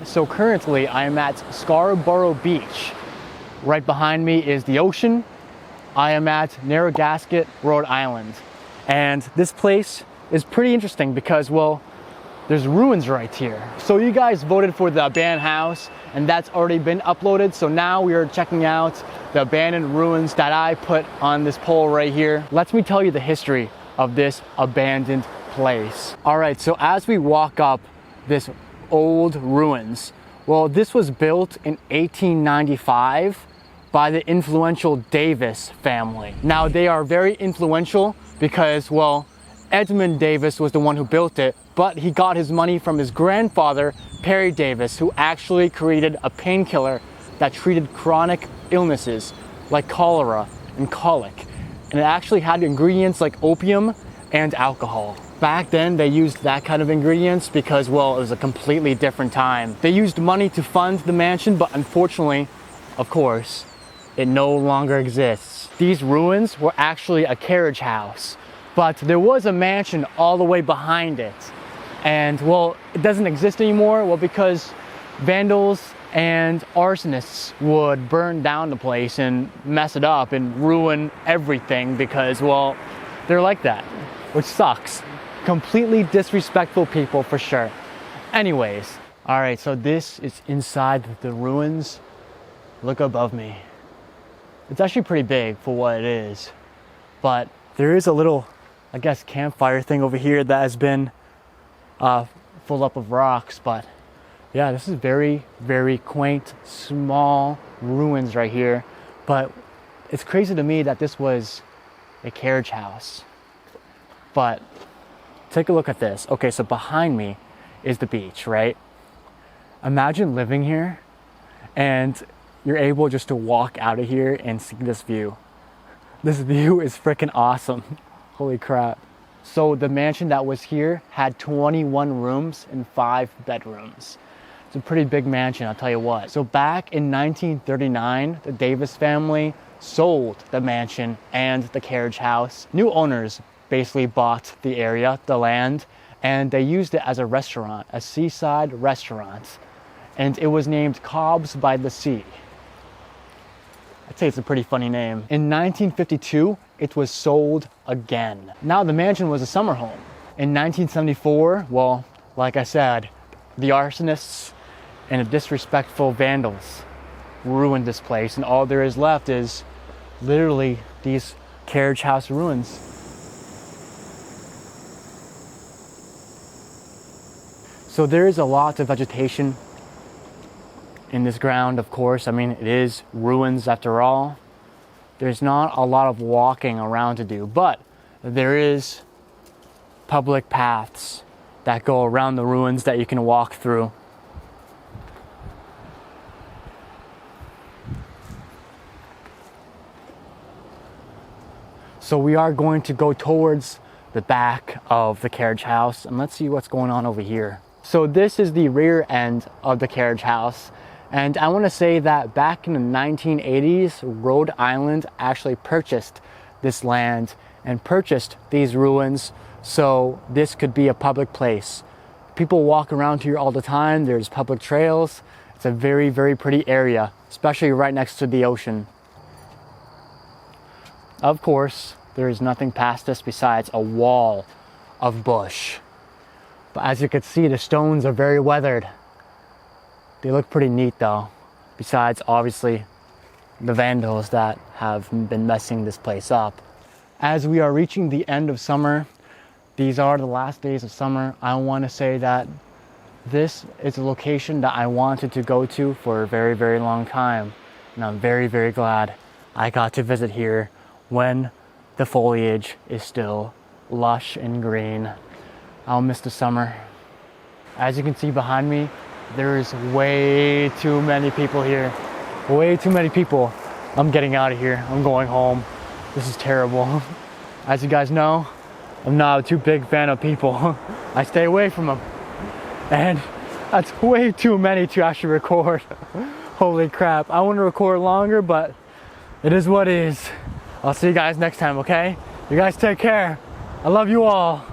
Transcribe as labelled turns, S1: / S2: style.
S1: So currently I am at Scarborough Beach. Right behind me is the ocean. I am at Narragansett, Rhode Island. And this place is pretty interesting because, well, there's ruins right here. So you guys voted for the abandoned house and that's already been uploaded. So now we are checking out the abandoned ruins that I put on this poll right here. Let me tell you the history of this abandoned place. All right, so as we walk up this old ruins, well, this was built in 1895 by the influential Davis family. Now they are very influential because, well, Edmund Davis was the one who built it, but he got his money from his grandfather, Perry Davis, who actually created a painkiller that treated chronic illnesses like cholera and colic. And it actually had ingredients like opium and alcohol. Back then, they used that kind of ingredients because, well, it was a completely different time. They used money to fund the mansion, but unfortunately, of course, it no longer exists. These ruins were actually a carriage house, but there was a mansion all the way behind it. And, well, it doesn't exist anymore, well, because vandals and arsonists would burn down the place and mess it up and ruin everything because, well, they're like that, which sucks. Completely disrespectful people for sure. Anyways, all right, so this is inside the ruins. Look above me. It's actually pretty big for what it is, but there is a little, I guess, campfire thing over here that has been full up of rocks. But yeah, this is very, very quaint, small ruins right here. But it's crazy to me that this was a carriage house. But take a look at this. Okay, so behind me is the beach, right? Imagine living here and you're able just to walk out of here and see this view. This view is freaking awesome. Holy crap. So the mansion that was here had 21 rooms and 5 bedrooms. It's a pretty big mansion, I'll tell you what. So back in 1939, the Davis family sold the mansion and the carriage house. New owners basically bought the area, the land, and they used it as a restaurant, a seaside restaurant. And it was named Cobb's by the Sea. I'd say it's a pretty funny name. In 1952, it was sold again. Now the mansion was a summer home. In 1974, well, like I said, the arsonists and the disrespectful vandals ruined this place, and all there is left is literally these carriage house ruins. So there is a lot of vegetation in this ground, of course. I mean, it is ruins after all. There's not a lot of walking around to do, but there is public paths that go around the ruins that you can walk through. So we are going to go towards the back of the carriage house and let's see what's going on over here. So this is the rear end of the carriage house. And I want to say that back in the 1980s, Rhode Island actually purchased this land and purchased these ruins so this could be a public place. People walk around here all the time. There's public trails. It's a very, very pretty area, especially right next to the ocean. Of course, there is nothing past us besides a wall of bush. But as you can see, the stones are very weathered. They look pretty neat though, besides obviously the vandals that have been messing this place up. As we are reaching the end of summer, these are the last days of summer, I want to say that this is a location that I wanted to go to for a very, very long time. And I'm very, very glad I got to visit here when the foliage is still lush and green. I'll miss the summer. As you can see behind me, there is way too many people here. Way too many people. I'm getting out of here. I'm going home. This is terrible. As you guys know, I'm not a too big fan of people. I stay away from them. And that's way too many to actually record. Holy crap. I want to record longer, but it is what it is. I'll see you guys next time, okay? You guys take care. I love you all.